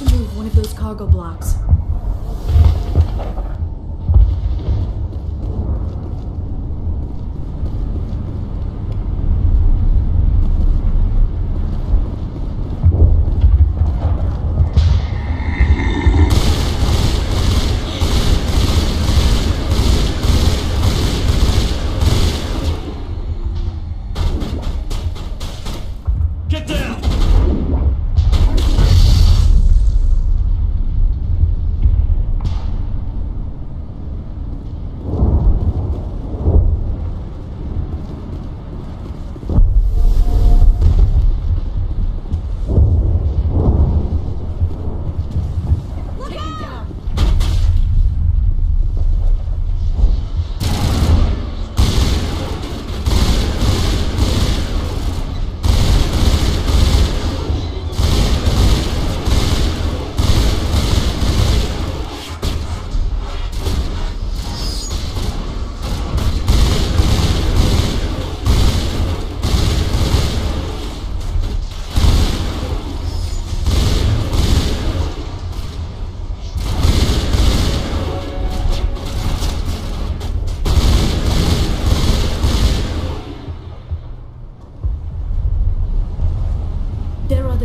to move one of those cargo blocks.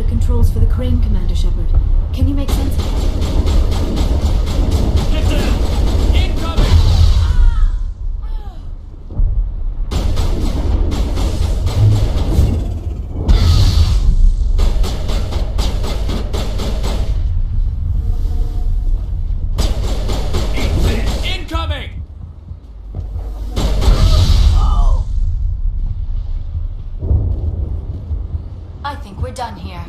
Controls for the crane, Commander Shepard. Can you make sense of it? Get down! Incoming! Incoming! I think we're done here.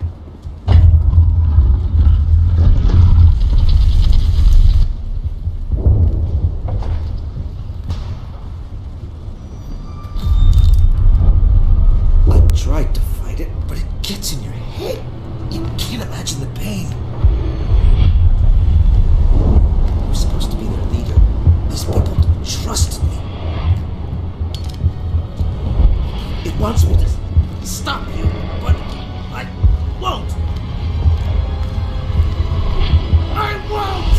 Tried to fight it, but it gets in your head. You can't imagine the pain. You're supposed to be their leader. These people trusted me. It wants me to stop you, but I won't. I won't!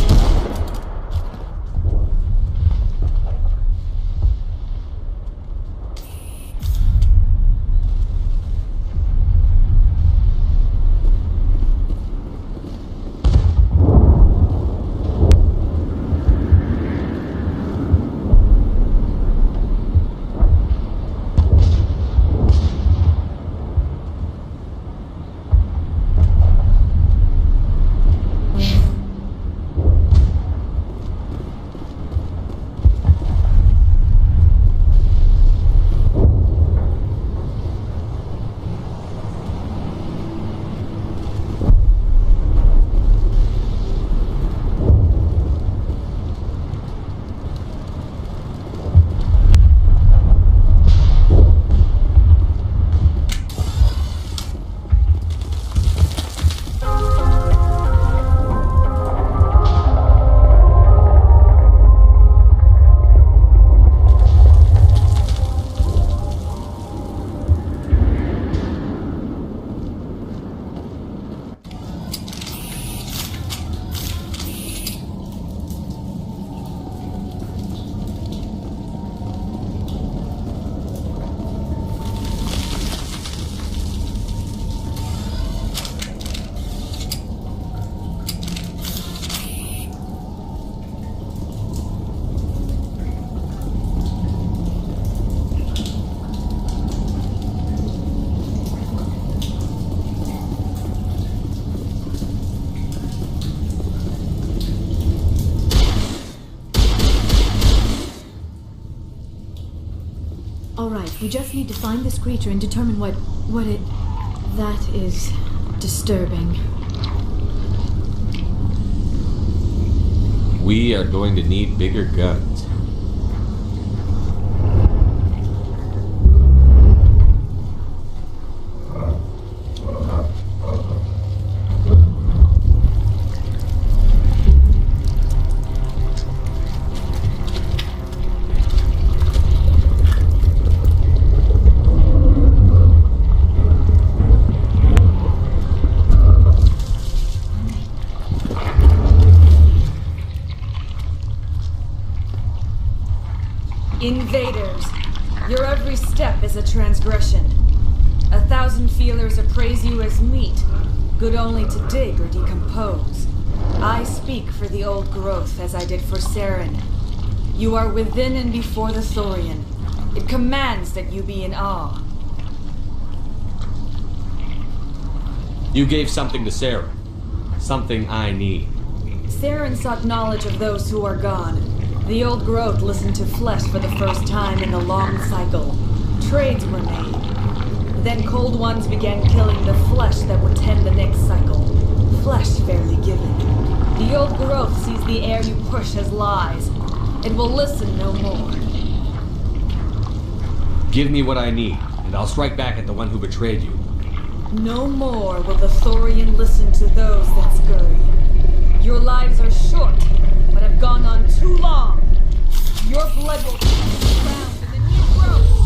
We just need to find this creature and determine what it... That is disturbing. We are going to need bigger guns. Invaders, your every step is a transgression. 1,000 feelers appraise you as meat, good only to dig or decompose. I speak for the old growth as I did for Saren. You are within and before the Thorian. It commands that you be in awe. You gave something to Sarah. Something I need. Saren sought knowledge of those who are gone. The old growth listened to flesh for the first time in the long cycle. Trades were made. Then cold ones began killing the flesh that would tend the next cycle. Flesh fairly given. The old growth sees the air you push as lies. It will listen no more. Give me what I need, and I'll strike back at the one who betrayed you. No more will the Thorian listen to those that scurry. Your lives are short, but have gone on too long. Your blood will touch the ground in the new growth.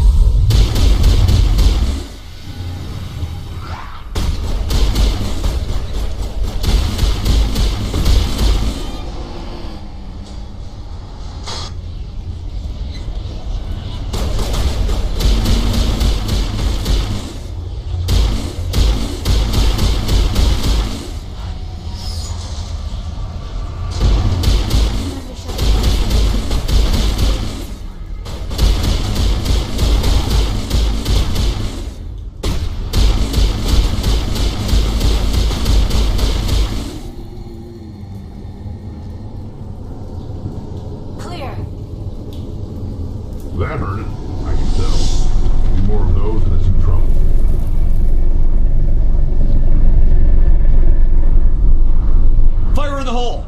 That hurt it. I can tell. Any more of those and it's in trouble. Fire in the hole!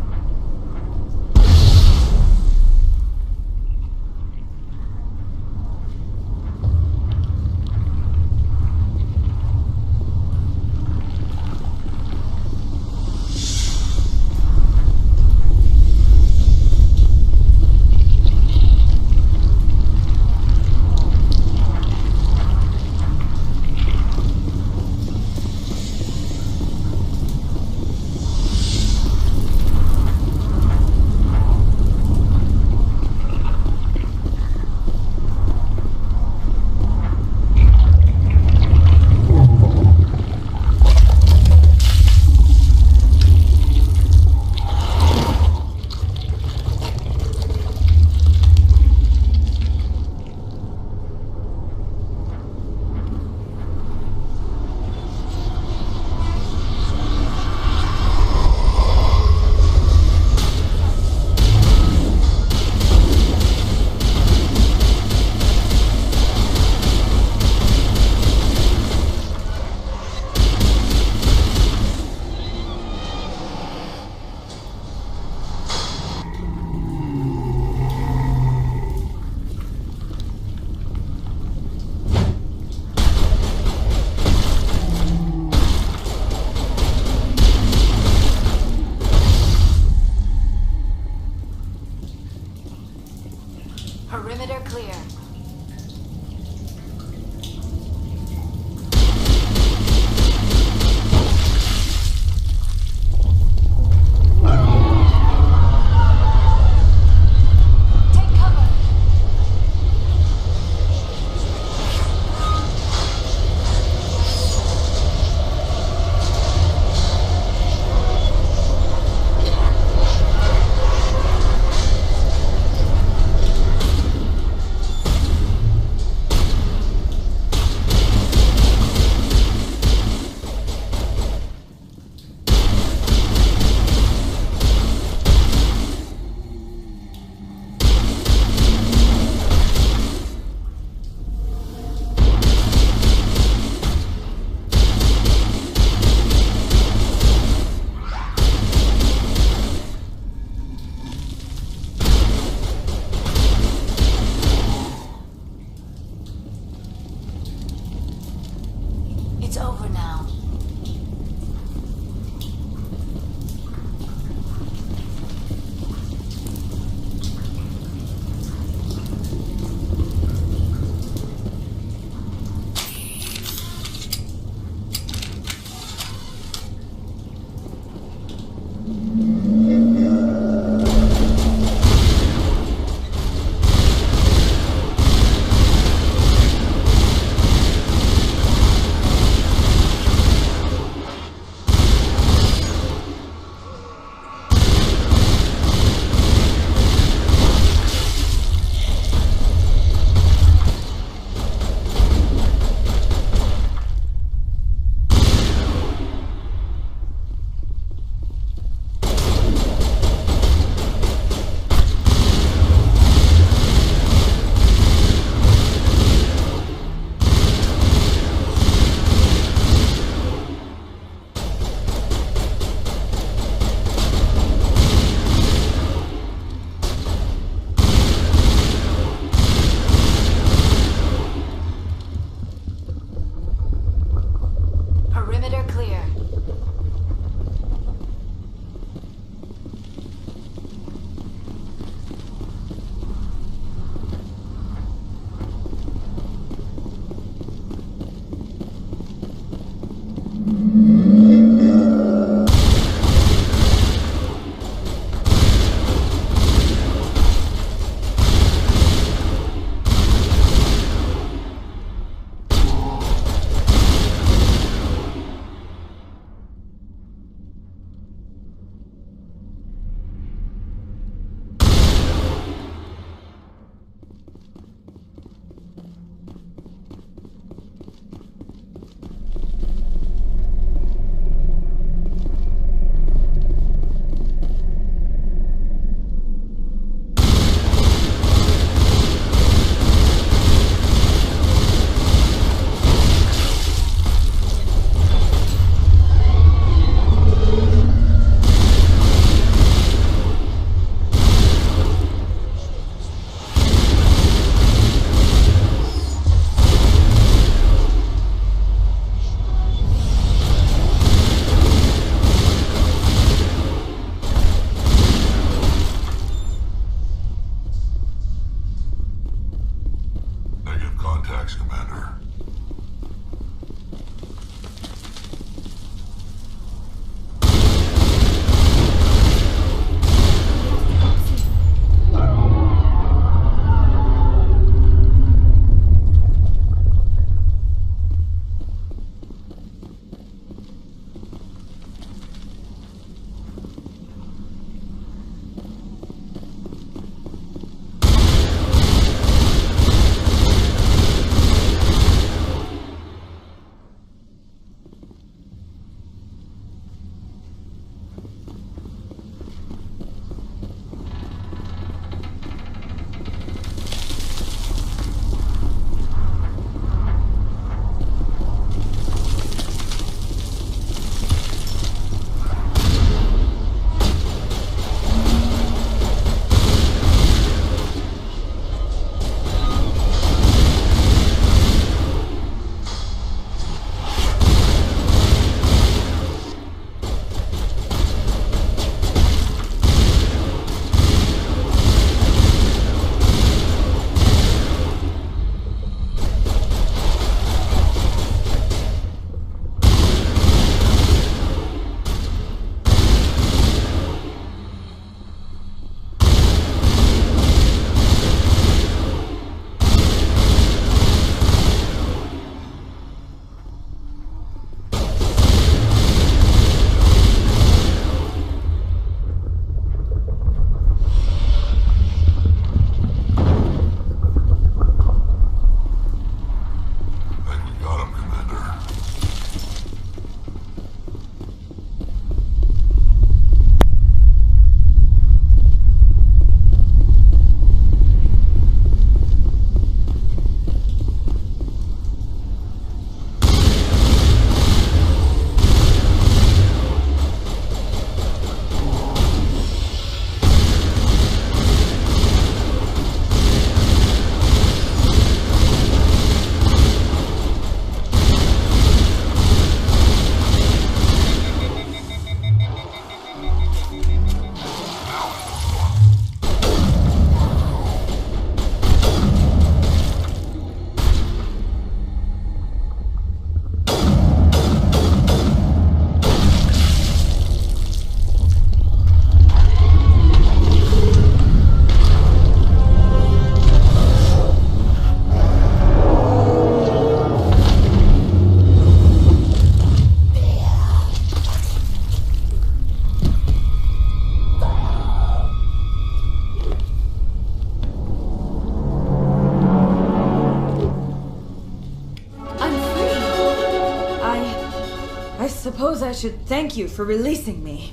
I should thank you for releasing me.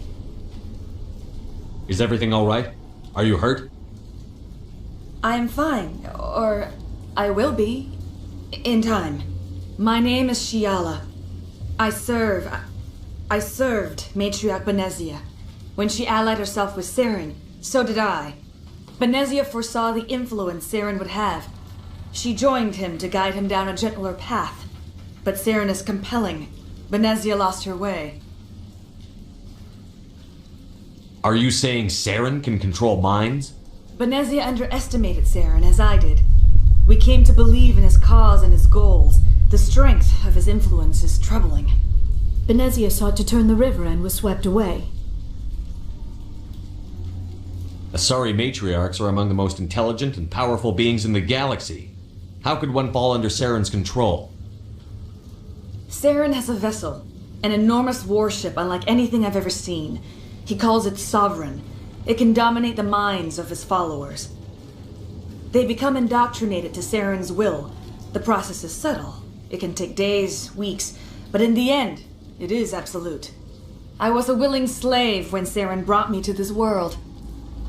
Is everything all right? Are you hurt? I am fine, or I will be, in time. My name is Shiala. I served Matriarch Benezia. When she allied herself with Saren, so did I. Benezia foresaw the influence Saren would have. She joined him to guide him down a gentler path. But Saren is compelling. Benezia lost her way. Are you saying Saren can control minds? Benezia underestimated Saren, as I did. We came to believe in his cause and his goals. The strength of his influence is troubling. Benezia sought to turn the river and was swept away. Asari matriarchs are among the most intelligent and powerful beings in the galaxy. How could one fall under Saren's control? Saren has a vessel, an enormous warship unlike anything I've ever seen. He calls it Sovereign. It can dominate the minds of his followers. They become indoctrinated to Saren's will. The process is subtle. It can take days, weeks, but in the end, it is absolute. I was a willing slave when Saren brought me to this world.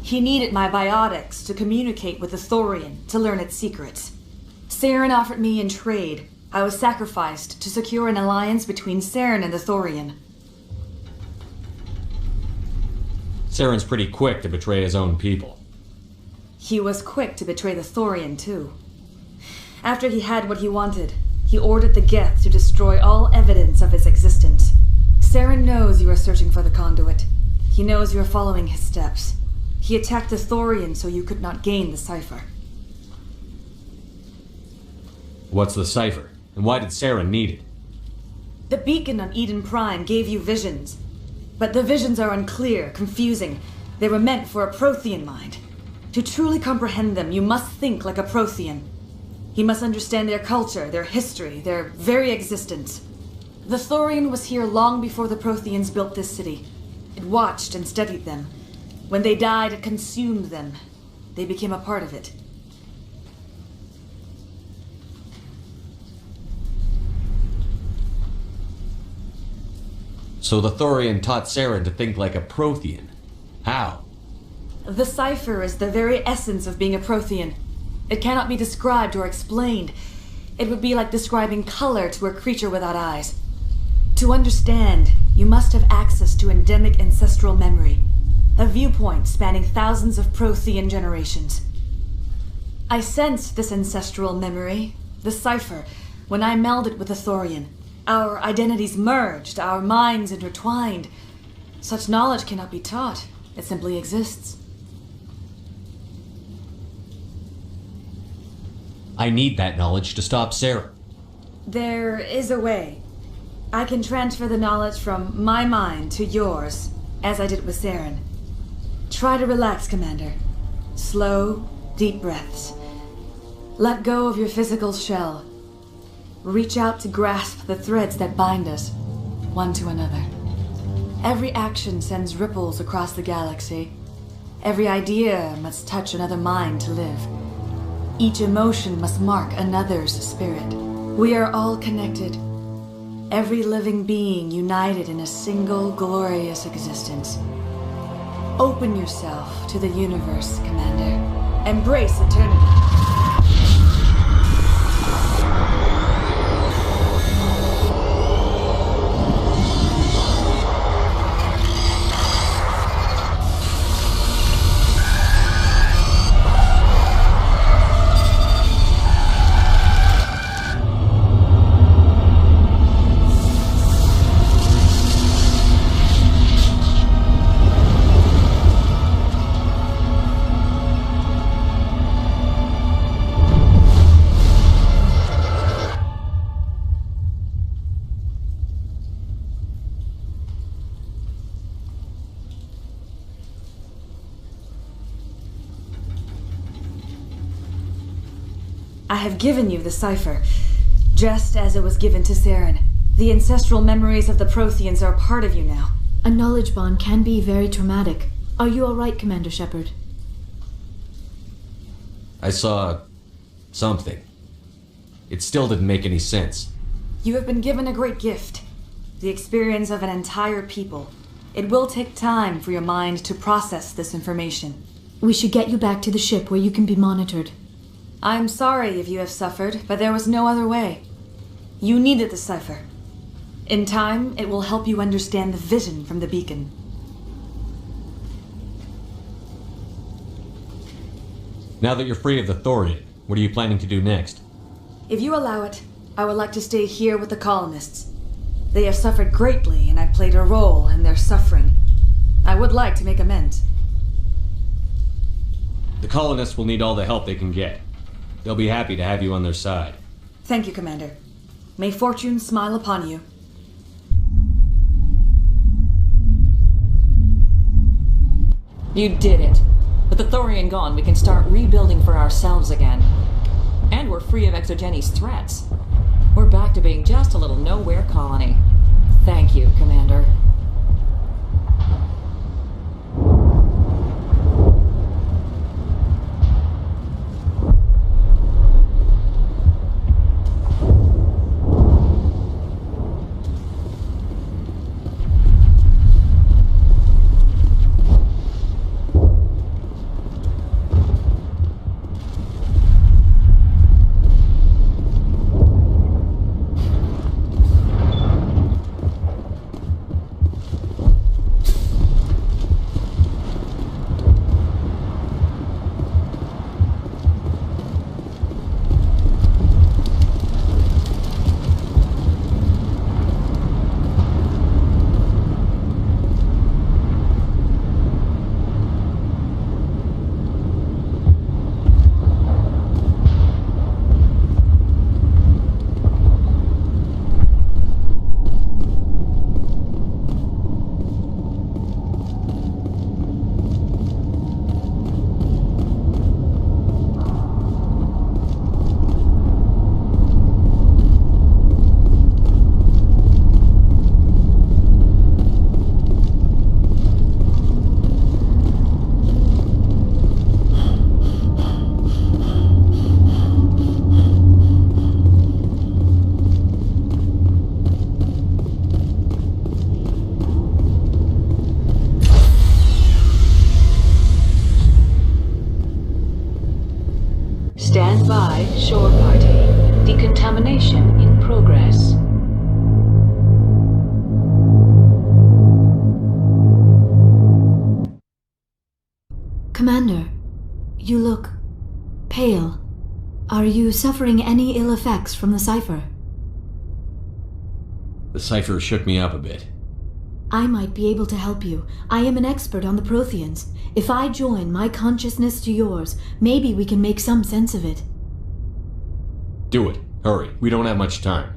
He needed my biotics to communicate with the Thorian, to learn its secrets. Saren offered me in trade. I was sacrificed to secure an alliance between Saren and the Thorian. Saren's pretty quick to betray his own people. He was quick to betray the Thorian, too. After he had what he wanted, he ordered the Geth to destroy all evidence of his existence. Saren knows you are searching for the conduit. He knows you are following his steps. He attacked the Thorian so you could not gain the cipher. What's the cipher? And why did Saren need it? The beacon on Eden Prime gave you visions. But the visions are unclear, confusing. They were meant for a Prothean mind. To truly comprehend them, you must think like a Prothean. You must understand their culture, their history, their very existence. The Thorian was here long before the Protheans built this city. It watched and studied them. When they died, it consumed them. They became a part of it. So the Thorian taught Saren to think like a Prothean. How? The cipher is the very essence of being a Prothean. It cannot be described or explained. It would be like describing color to a creature without eyes. To understand, you must have access to endemic ancestral memory. A viewpoint spanning thousands of Prothean generations. I sensed this ancestral memory, the cipher, when I melded with the Thorian. Our identities merged, our minds intertwined. Such knowledge cannot be taught. It simply exists. I need that knowledge to stop Saren. There is a way. I can transfer the knowledge from my mind to yours, as I did with Saren. Try to relax, Commander. Slow, deep breaths. Let go of your physical shell. Reach out to grasp the threads that bind us, one to another. Every action sends ripples across the galaxy. Every idea must touch another mind to live. Each emotion must mark another's spirit. We are all connected. Every living being united in a single glorious existence. Open yourself to the universe, Commander. Embrace eternity. I have given you the cipher, just as it was given to Saren. The ancestral memories of the Protheans are part of you now. A knowledge bond can be very traumatic. Are you all right, Commander Shepard? I saw something. It still didn't make any sense. You have been given a great gift. The experience of an entire people. It will take time for your mind to process this information. We should get you back to the ship where you can be monitored. I'm sorry if you have suffered, but there was no other way. You needed the cipher. In time, it will help you understand the vision from the beacon. Now that you're free of the Thorian, what are you planning to do next? If you allow it, I would like to stay here with the colonists. They have suffered greatly, and I played a role in their suffering. I would like to make amends. The colonists will need all the help they can get. They'll be happy to have you on their side. Thank you, Commander. May fortune smile upon you. You did it. With the Thorian gone, we can start rebuilding for ourselves again. And we're free of Exogenes' threats. We're back to being just a little nowhere colony. Thank you, Commander. Stand by, shore party. Decontamination in progress. Commander, you look pale. Are you suffering any ill effects from the cipher? The cipher shook me up a bit. I might be able to help you. I am an expert on the Protheans. If I join my consciousness to yours, maybe we can make some sense of it. Do it. Hurry. We don't have much time.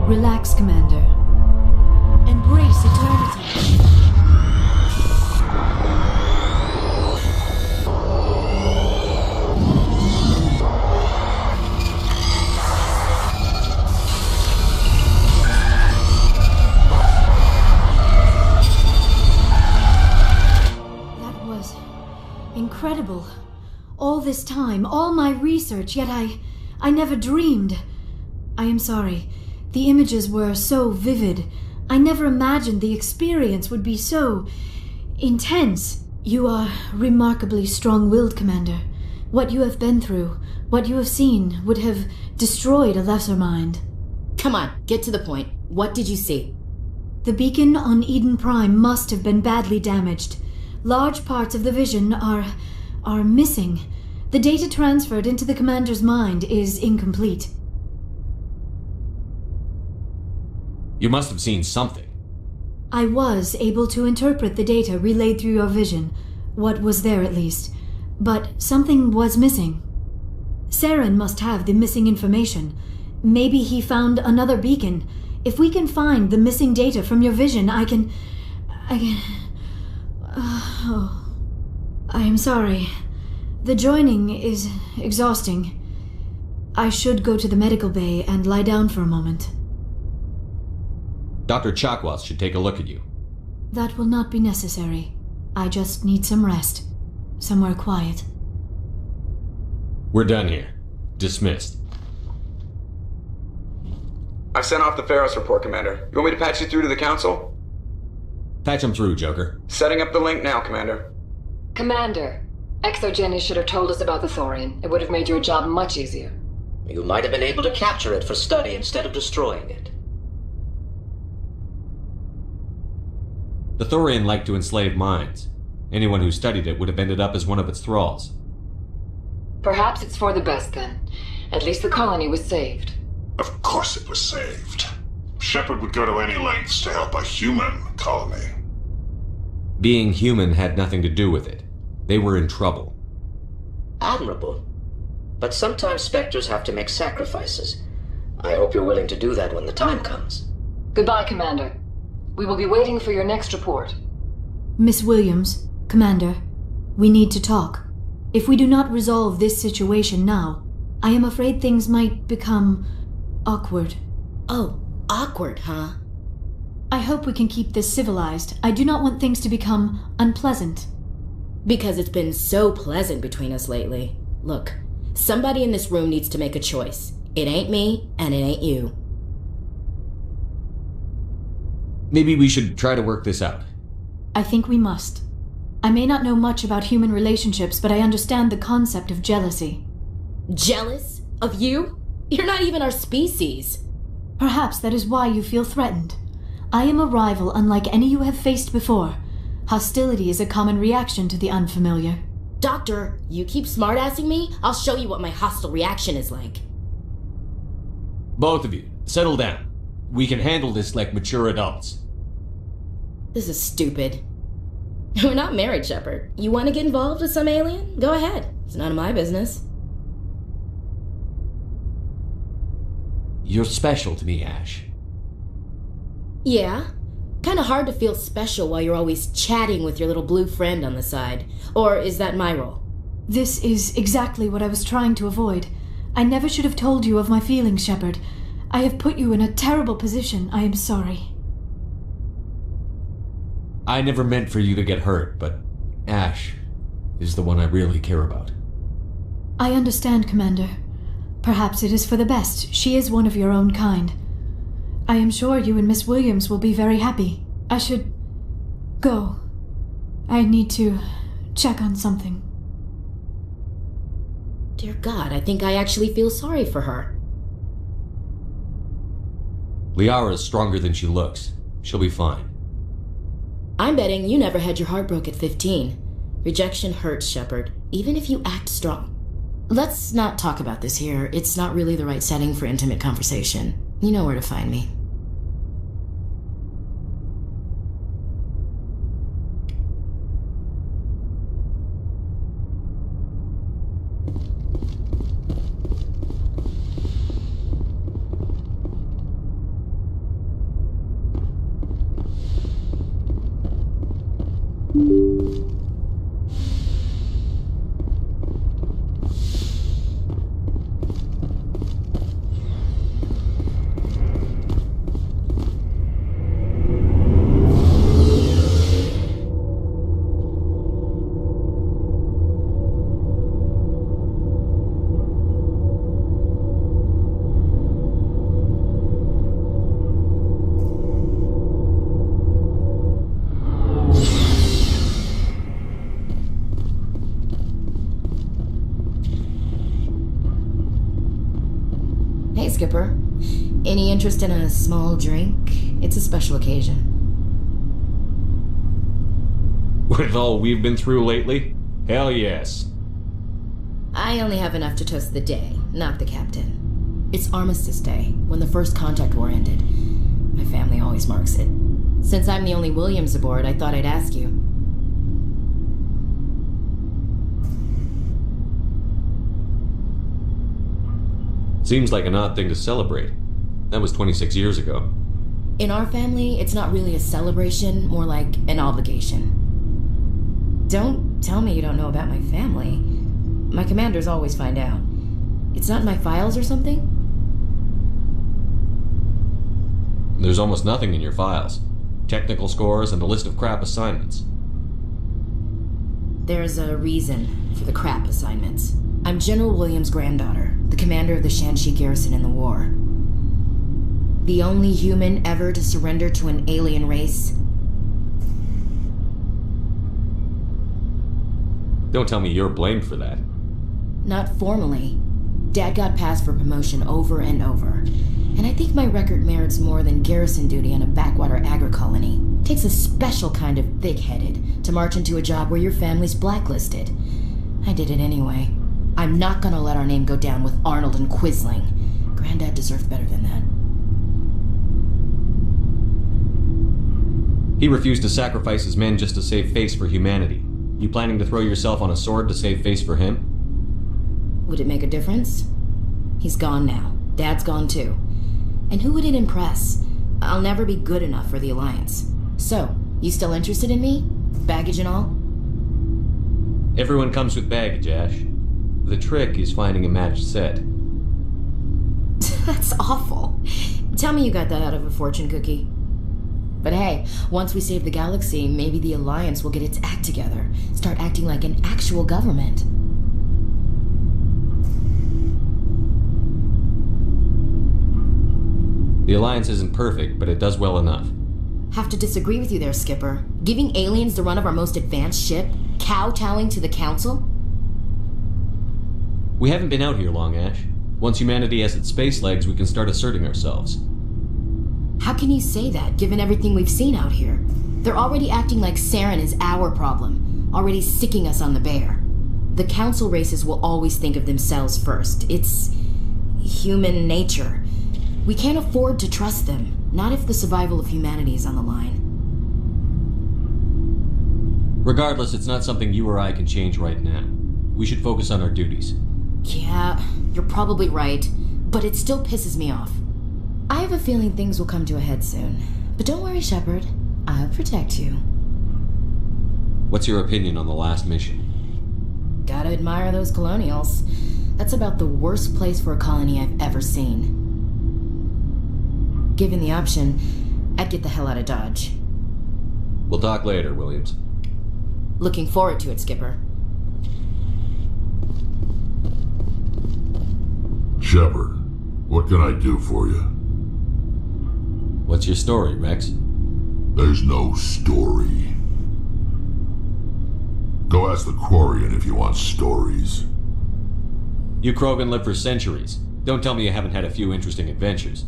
Relax, Commander. Embrace eternity. Incredible. All this time, all my research, yet I never dreamed. I am sorry. The images were so vivid. I never imagined the experience would be so intense. You are remarkably strong-willed, Commander. What you have been through, what you have seen, would have destroyed a lesser mind. Come on, get to the point. What did you see? The beacon on Eden Prime must have been badly damaged. Large parts of the vision are missing. The data transferred into the commander's mind is incomplete. You must have seen something. I was able to interpret the data relayed through your vision, what was there at least, but something was missing. Saren must have the missing information. Maybe he found another beacon. If we can find the missing data from your vision, I can... I am sorry. The joining is exhausting. I should go to the medical bay and lie down for a moment. Dr. Chakwas should take a look at you. That will not be necessary. I just need some rest. Somewhere quiet. We're done here. Dismissed. I've sent off the Pharos report, Commander. You want me to patch you through to the Council? Patch him through, Joker. Setting up the link now, Commander. Commander, ExoGeni should have told us about the Thorian. It would have made your job much easier. You might have been able to capture it for study instead of destroying it. The Thorian liked to enslave minds. Anyone who studied it would have ended up as one of its thralls. Perhaps it's for the best then. At least the colony was saved. Of course it was saved. Shepard would go to any lengths to help a human colony. Being human had nothing to do with it. They were in trouble. Admirable. But sometimes Spectres have to make sacrifices. I hope you're willing to do that when the time comes. Goodbye, Commander. We will be waiting for your next report. Miss Williams, Commander, we need to talk. If we do not resolve this situation now, I am afraid things might become awkward. Oh, awkward, huh? I hope we can keep this civilized. I do not want things to become unpleasant. Because it's been so pleasant between us lately. Look, somebody in this room needs to make a choice. It ain't me, and it ain't you. Maybe we should try to work this out. I think we must. I may not know much about human relationships, but I understand the concept of jealousy. Jealous? Of you? You're not even our species. Perhaps that is why you feel threatened. I am a rival unlike any you have faced before. Hostility is a common reaction to the unfamiliar. Doctor, you keep smartassing me, I'll show you what my hostile reaction is like. Both of you, settle down. We can handle this like mature adults. This is stupid. We're not married, Shepard. You want to get involved with some alien? Go ahead. It's none of my business. You're special to me, Ash. Yeah. Kinda hard to feel special while you're always chatting with your little blue friend on the side. Or is that my role? This is exactly what I was trying to avoid. I never should have told you of my feelings, Shepard. I have put you in a terrible position. I am sorry. I never meant for you to get hurt, but Ash is the one I really care about. I understand, Commander. Perhaps it is for the best. She is one of your own kind. I am sure you and Miss Williams will be very happy. I should go. I need to check on something. Dear God, I think I actually feel sorry for her. Liara's stronger than she looks. She'll be fine. I'm betting you never had your heart broke at 15. Rejection hurts, Shepard, even if you act strong. Let's not talk about this here. It's not really the right setting for intimate conversation. You know where to find me. Skipper. Any interest in a small drink? It's a special occasion. With all we've been through lately? Hell yes. I only have enough to toast the day, not the captain. It's Armistice Day, when the first contact war ended. My family always marks it. Since I'm the only Williams aboard, I thought I'd ask you. Seems like an odd thing to celebrate. That was 26 years ago. In our family, it's not really a celebration, more like an obligation. Don't tell me you don't know about my family. My commanders always find out. It's not in my files or something? There's almost nothing in your files. Technical scores and a list of crap assignments. There's a reason for the crap assignments. I'm General Williams' granddaughter, the commander of the Shanxi garrison in the war. The only human ever to surrender to an alien race? Don't tell me you're blamed for that. Not formally. Dad got passed for promotion over and over. And I think my record merits more than garrison duty on a backwater agri-colony. Takes a special kind of thick-headed to march into a job where your family's blacklisted. I did it anyway. I'm not gonna let our name go down with Arnold and Quisling. Granddad deserved better than that. He refused to sacrifice his men just to save face for humanity. You planning to throw yourself on a sword to save face for him? Would it make a difference? He's gone now. Dad's gone too. And who would it impress? I'll never be good enough for the Alliance. So, you still interested in me? Baggage and all? Everyone comes with baggage, Ash. The trick is finding a matched set. That's awful. Tell me you got that out of a fortune cookie. But hey, once we save the galaxy, maybe the Alliance will get its act together. Start acting like an actual government. The Alliance isn't perfect, but it does well enough. Have to disagree with you there, Skipper. Giving aliens the run of our most advanced ship? Kowtowing to the Council? We haven't been out here long, Ash. Once humanity has its space legs, we can start asserting ourselves. How can you say that, given everything we've seen out here? They're already acting like Saren is our problem, already sicking us on the bear. The Council races will always think of themselves first. It's human nature. We can't afford to trust them, not if the survival of humanity is on the line. Regardless, it's not something you or I can change right now. We should focus on our duties. Yeah, you're probably right, but it still pisses me off. I have a feeling things will come to a head soon. But don't worry, Shepard. I'll protect you. What's your opinion on the last mission? Gotta admire those colonials. That's about the worst place for a colony I've ever seen. Given the option, I'd get the hell out of Dodge. We'll talk later, Williams. Looking forward to it, Skipper. Shepard, what can I do for you? What's your story, Rex? There's no story. Go ask the Quarian if you want stories. You Krogan lived for centuries. Don't tell me you haven't had a few interesting adventures.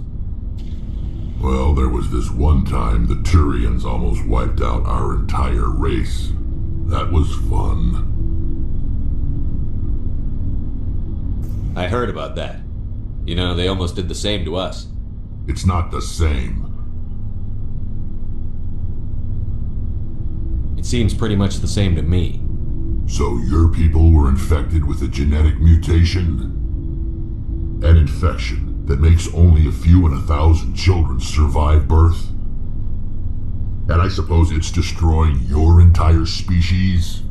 Well, there was this one time the Turians almost wiped out our entire race. That was fun. I heard about that. You know, they almost did the same to us. It's not the same. It seems pretty much the same to me. So your people were infected with a genetic mutation? An infection that makes only a few in 1,000 children survive birth? And I suppose it's destroying your entire species?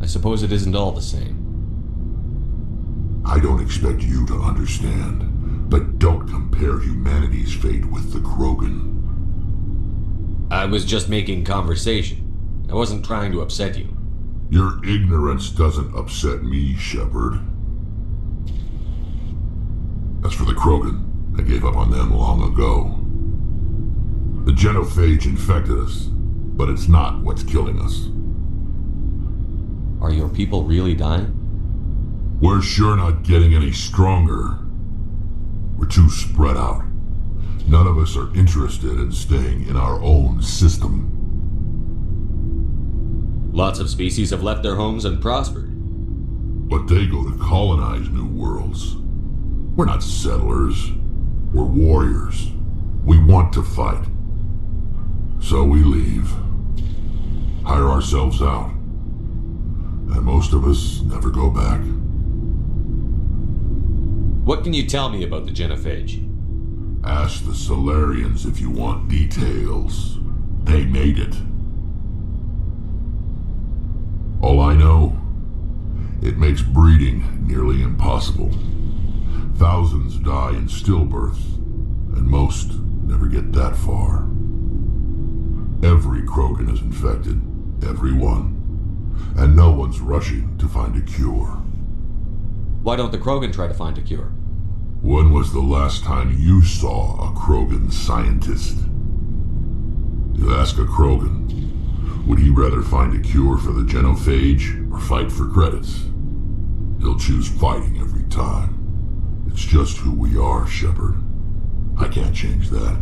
I suppose it isn't all the same. I don't expect you to understand, but don't compare humanity's fate with the Krogan. I was just making conversation. I wasn't trying to upset you. Your ignorance doesn't upset me, Shepard. As for the Krogan, I gave up on them long ago. The genophage infected us, but it's not what's killing us. Are your people really dying? We're sure not getting any stronger. We're too spread out. None of us are interested in staying in our own system. Lots of species have left their homes and prospered. But they go to colonize new worlds. We're not settlers. We're warriors. We want to fight. So we leave. Hire ourselves out. And most of us never go back. What can you tell me about the genophage? Ask the Solarians if you want details. They made it. All I know, it makes breeding nearly impossible. Thousands die in stillbirth, and most never get that far. Every Krogan is infected, every one, and no one's rushing to find a cure. Why don't the Krogan try to find a cure? When was the last time you saw a Krogan scientist? You ask a Krogan, would he rather find a cure for the genophage or fight for credits? He'll choose fighting every time. It's just who we are, Shepard. I can't change that.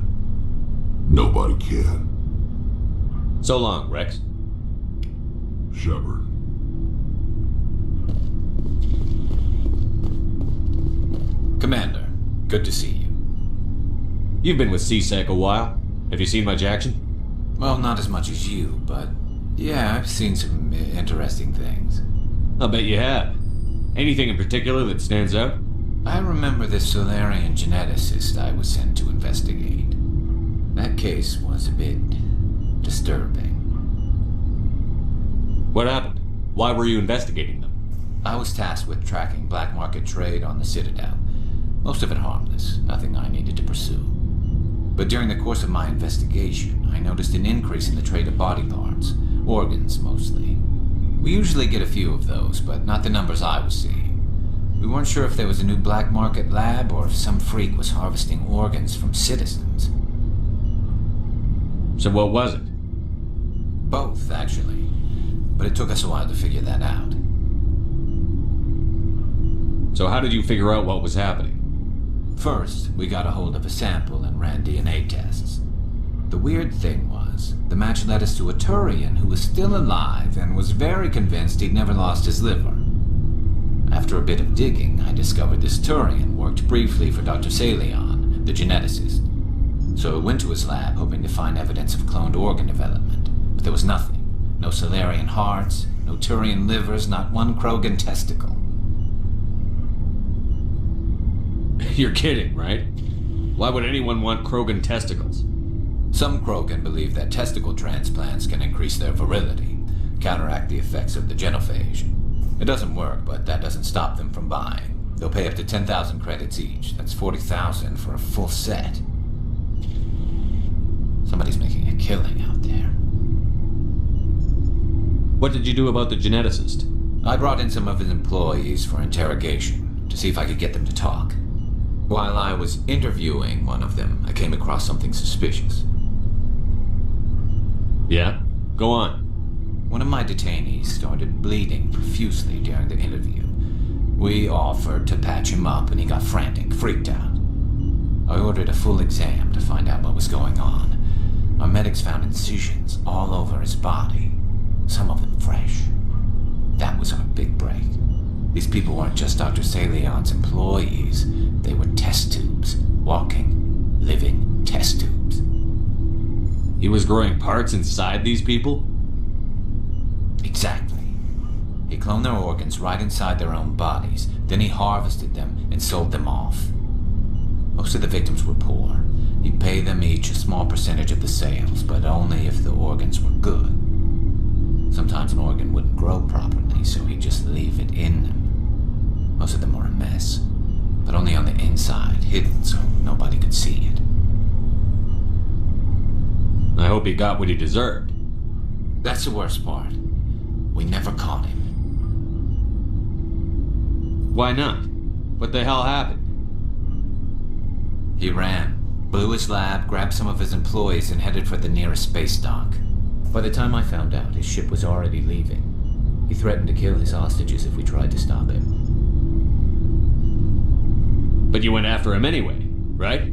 Nobody can. So long, Rex. Shepard. Commander, good to see you. You've been with C-Sec a while. Have you seen much action? Well, not as much as you, but yeah, I've seen some interesting things. I'll bet you have. Anything in particular that stands out? I remember this Solarian geneticist I was sent to investigate. That case was a bit disturbing. What happened? Why were you investigating them? I was tasked with tracking black market trade on the Citadel. Most of it harmless, nothing I needed to pursue. But during the course of my investigation, I noticed an increase in the trade of body parts, organs mostly. We usually get a few of those, but not the numbers I was seeing. We weren't sure if there was a new black market lab or if some freak was harvesting organs from citizens. So what was it? Both, actually. But it took us a while to figure that out. So how did you figure out what was happening? First, we got a hold of a sample and ran DNA tests. The weird thing was, the match led us to a Turian who was still alive and was very convinced he'd never lost his liver. After a bit of digging, I discovered this Turian worked briefly for Dr. Salion, the geneticist. So I went to his lab hoping to find evidence of cloned organ development, but there was nothing. No Solarian hearts, no Turian livers, not one Krogan testicle. You're kidding, right? Why would anyone want Krogan testicles? Some Krogan believe that testicle transplants can increase their virility, counteract the effects of the genophage. It doesn't work, but that doesn't stop them from buying. They'll pay up to 10,000 credits each. That's 40,000 for a full set. Somebody's making a killing out there. What did you do about the geneticist? I brought in some of his employees for interrogation, to see if I could get them to talk. While I was interviewing one of them, I came across something suspicious. Yeah? Go on. One of my detainees started bleeding profusely during the interview. We offered to patch him up and he got frantic, freaked out. I ordered a full exam to find out what was going on. Our medics found incisions all over his body, some of them fresh. That was our big break. These people weren't just Dr. Salion's employees. They were test tubes. Walking, living test tubes. He was growing parts inside these people? Exactly. He cloned their organs right inside their own bodies. Then he harvested them and sold them off. Most of the victims were poor. He'd pay them each a small percentage of the sales, but only if the organs were good. Sometimes an organ wouldn't grow properly, so he'd just leave it in them. Most of them were a mess, but only on the inside, hidden so nobody could see it. I hope he got what he deserved. That's the worst part. We never caught him. Why not? What the hell happened? He ran, blew his lab, grabbed some of his employees, and headed for the nearest space dock. By the time I found out, his ship was already leaving. He threatened to kill his hostages if we tried to stop him. But you went after him anyway, right?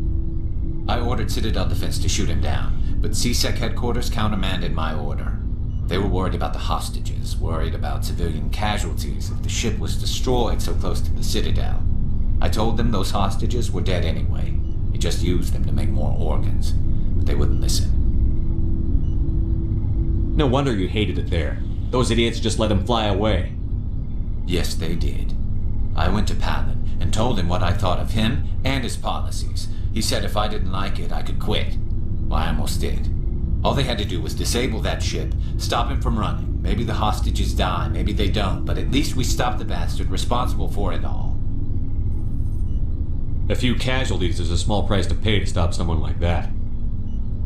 I ordered Citadel Defense to shoot him down, but C-Sec headquarters countermanded my order. They were worried about the hostages, worried about civilian casualties if the ship was destroyed so close to the Citadel. I told them those hostages were dead anyway. He just used them to make more organs, but they wouldn't listen. No wonder you hated it there. Those idiots just let him fly away. Yes, they did. I went to Palin and told him what I thought of him and his policies. He said if I didn't like it, I could quit. Well, I almost did. All they had to do was disable that ship, stop him from running. Maybe the hostages die, maybe they don't, but at least we stopped the bastard responsible for it all. A few casualties is a small price to pay to stop someone like that.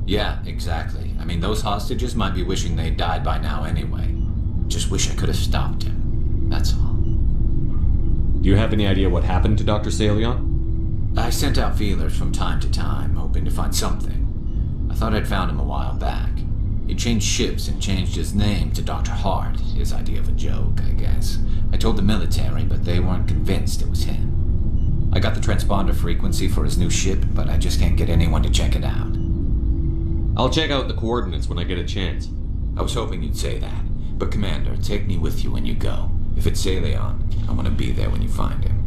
Yeah, exactly. I mean, those hostages might be wishing they'd died by now anyway. Just wish I could have stopped him. That's all. Do you have any idea what happened to Dr. Salion? I sent out feelers from time to time, hoping to find something. I thought I'd found him a while back. He changed ships and changed his name to Dr. Hart, his idea of a joke, I guess. I told the military, but they weren't convinced it was him. I got the transponder frequency for his new ship, but I just can't get anyone to check it out. I'll check out the coordinates when I get a chance. I was hoping you'd say that, but Commander, take me with you when you go. If it's Saleon, I want to be there when you find him.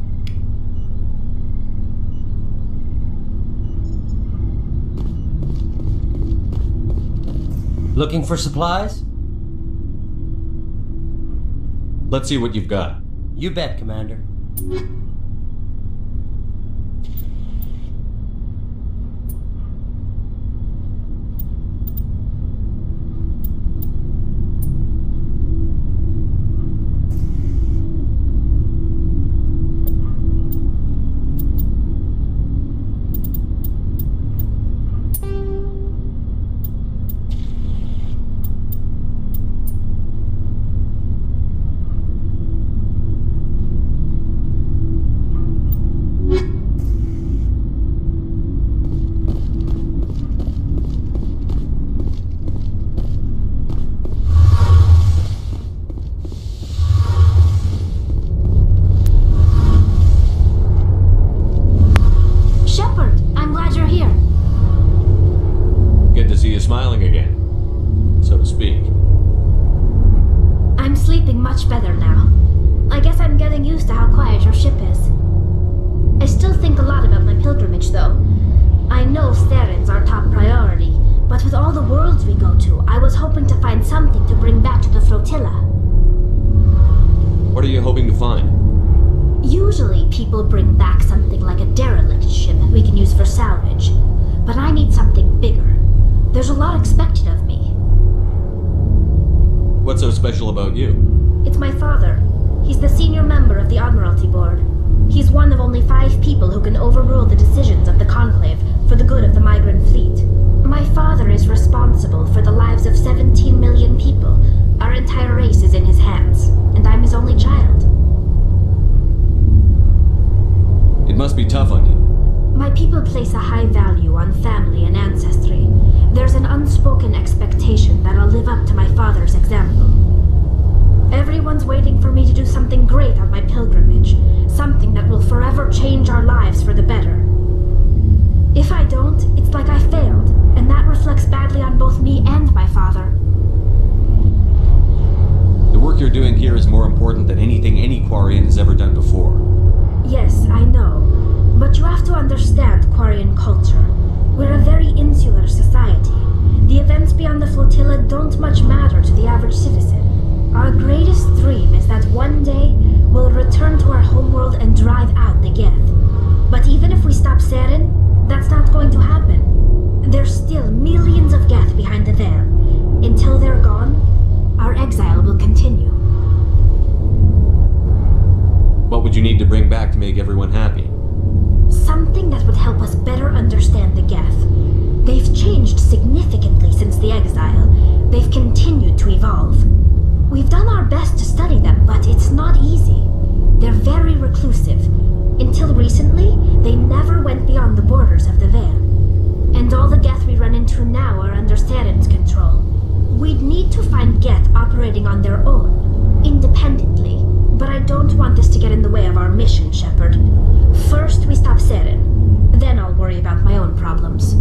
Looking for supplies? Let's see what you've got. You bet, Commander. Smiling again, so to speak. I'm sleeping much better now. I guess I'm getting used to how quiet your ship is. I still think a lot about my pilgrimage, though. I know Theron's our top priority, but with all the worlds we go to, I was hoping to find something to bring back to the flotilla. What are you hoping to find? Usually, people bring back something like a derelict ship we can use for salvage, but I need something bigger. There's a lot expected of me. What's so special about you? It's my father. He's the senior member of the Admiralty Board. He's one of only 5 people who can overrule the decisions of the Conclave for the good of the migrant fleet. My father is responsible for the lives of 17 million people. Our entire race is in his hands, and I'm his only child. It must be tough on you. My people place a high value on family and ancestry. There's an unspoken expectation that I'll live up to my father's example. Everyone's waiting for me to do something great on my pilgrimage, something that will forever change our lives for the better. If I don't, it's like I failed, and that reflects badly on both me and my father. The work you're doing here is more important than anything any Quarian has ever done before. Yes, I know. But you have to understand Quarian culture. We're a very insular society. The events beyond the flotilla don't much matter to the average citizen. Our greatest dream is that one day we'll return to our homeworld and drive out the Geth. But even if we stop Saren, that's not going to happen. There's still millions of Geth behind the veil. Until they're gone, our exile will continue. What would you need to bring back to make everyone happy? Something that would help us better understand the Geth. They've changed significantly since the exile. They've continued to evolve. We've done our best to study them, but it's not easy. They're very reclusive. Until recently, they never went beyond the borders of the Veil. And all the Geth we run into now are under Saren's control. We'd need to find Geth operating on their own, independently. But I don't want this to get in the way of our mission, Shepard. First, we stop Saren. Then I'll worry about my own problems.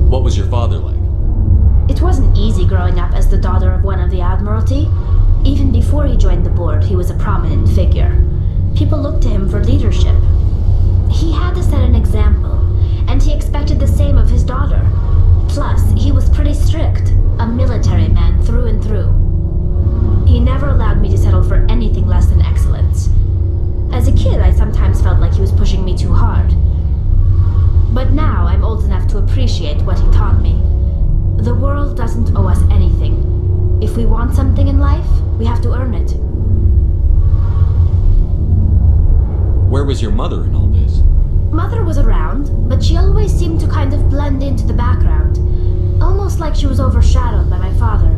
What was your father like? It wasn't easy growing up as the daughter of one of the Admiralty. Even before he joined the board, he was a prominent figure. People looked to him for leadership. He had to set an example, and he expected the same of his daughter. Plus, he was pretty strict, a military man through and through. He never allowed me to settle for anything less than excellence. As a kid, I sometimes felt like he was pushing me too hard. But now I'm old enough to appreciate what he taught me. The world doesn't owe us anything. If we want something in life, we have to earn it. Where was your mother in all this? Mother was around, but she always seemed to kind of blend into the background. Almost like she was overshadowed by my father.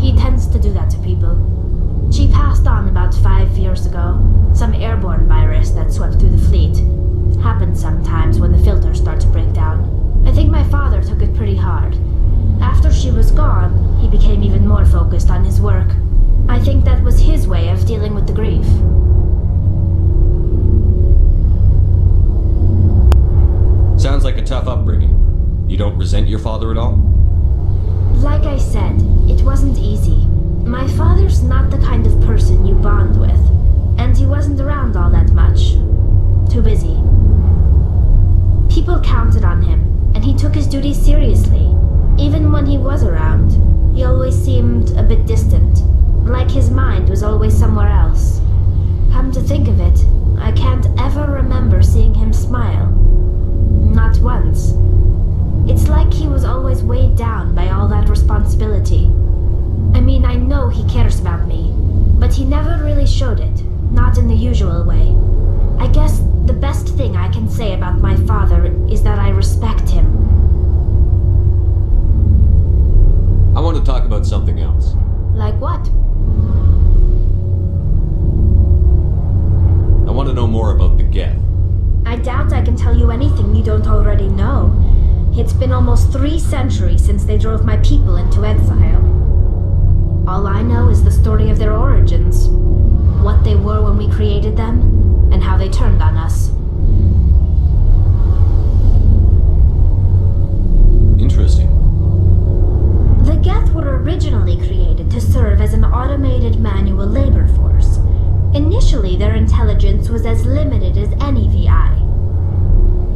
He tends to do that to people. She passed on about 5 years ago. Some airborne virus that swept through the fleet. Happens sometimes when the filters start to break down. I think my father took it pretty hard. After she was gone, he became even more focused on his work. I think that was his way of dealing with the grief. Sounds like a tough upbringing. You don't resent your father at all? Like I said, it wasn't easy. My father's not the kind of person you bond with, and he wasn't around all that much. Too busy. People counted on him, and he took his duties seriously. Even when he was around, he always seemed a bit distant, like his mind was always somewhere else. Come to think of it, I can't ever remember seeing him smile. Not once. It's like he was always weighed down by all that responsibility. I mean, I know he cares about me, but he never really showed it, not in the usual way. I guess the best thing I can say about my father is that I respect him. I want to talk about something else. Like what? I want to know more about the Geth. I doubt I can tell you anything you don't already know. It's been almost 3 centuries since they drove my people into exile. All I know is the story of their origins. What they were when we created them, and how they turned on us. Interesting. The Geth were originally created to serve as an automated manual labor force. Initially, their intelligence was as limited as any VI.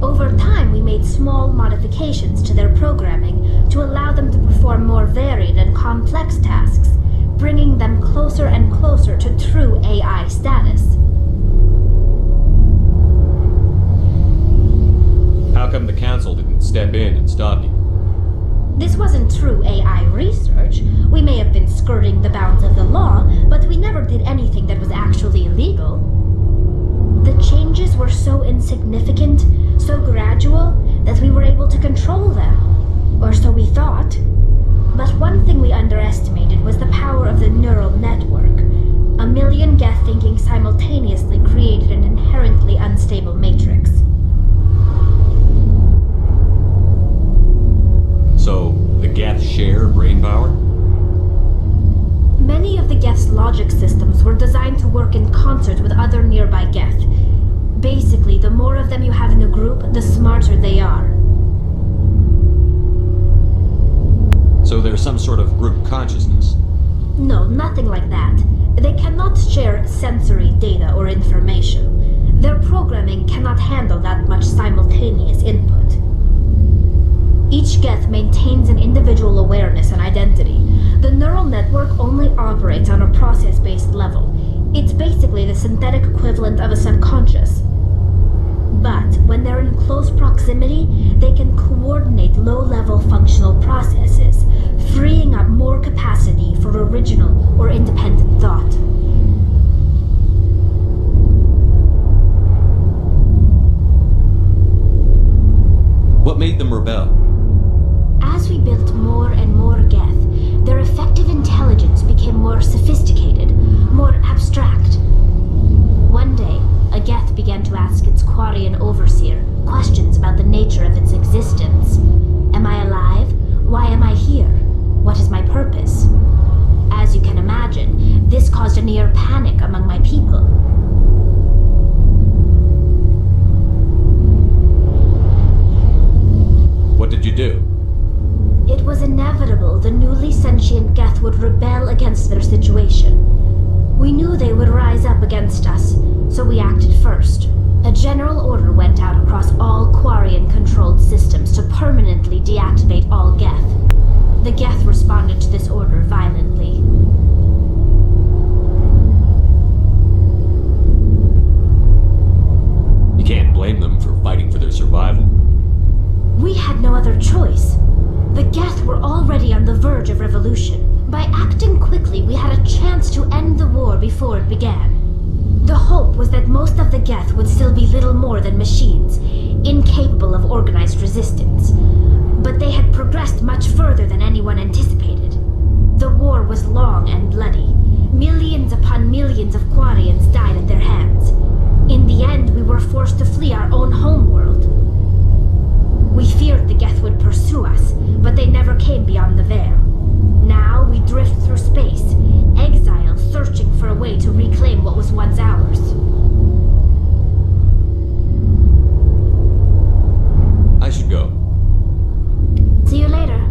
Over time, we made small modifications to their programming to allow them to perform more varied and complex tasks, bringing them closer and closer to true AI status. How come the Council didn't step in and stop you? This wasn't true AI research. We may have been skirting the bounds of the law, but we never did anything that was actually illegal. The changes were so insignificant, so gradual, that we were able to control them. Or so we thought. But one thing we underestimated was the power of the neural network. 1 million Geth thinking simultaneously created an inherently unstable matrix. So, the Geth share brain power? Many of the Geth's logic systems were designed to work in concert with other nearby Geth. Basically, the more of them you have in a group, the smarter they are. So there's some sort of group consciousness? No, nothing like that. They cannot share sensory data or information. Their programming cannot handle that much simultaneous input. Each Geth maintains an individual awareness and identity. The neural network only operates on a process-based level. It's basically the synthetic equivalent of a subconscious. But when they're in close proximity, they can coordinate low-level functional processes, freeing up more capacity for original or independent thought. What made them rebel? As we built more and more Geth, their effective intelligence became more sophisticated, more abstract. One day, a Geth began to ask its Quarian overseer questions about the nature of its existence. Am I alive? Why am I here? What is my purpose? As you can imagine, this caused a near panic among my people. What did you do? It was inevitable the newly sentient Geth would rebel against their situation. We knew they would rise up against us, so we acted first. A general order went out across all Quarian-controlled systems to permanently deactivate all Geth. The Geth responded to this order violently. You can't blame them for fighting for their survival. We had no other choice. The Geth were already on the verge of revolution. By acting quickly, we had a chance to end the war before it began. The hope was that most of the Geth would still be little more than machines, incapable of organized resistance. But they had progressed much further than anyone anticipated. The war was long and bloody. Millions upon millions of Quarians died at their hands. In the end, we were forced to flee our own homeworld. We feared the Geth would pursue us, but they never came beyond the Veil. Now we drift through space, exile searching for a way to reclaim what was once ours. I should go. See you later.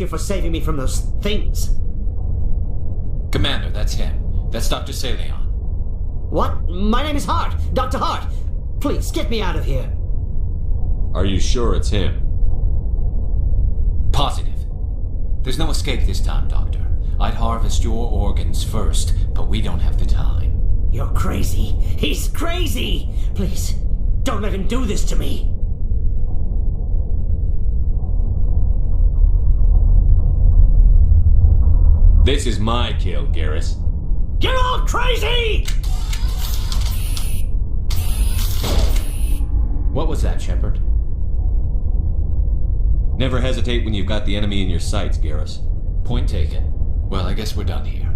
Thank you for saving me from those things. Commander, that's him. That's Dr. Saleon. What? My name is Hart. Dr. Hart. Please, get me out of here. Are you sure it's him? Positive. There's no escape this time, Doctor. I'd harvest your organs first, but we don't have the time. You're crazy. He's crazy! Please, don't let him do this to me. This is my kill, Garrus. You're all crazy! What was that, Shepard? Never hesitate when you've got the enemy in your sights, Garrus. Point taken. Well, I guess we're done here.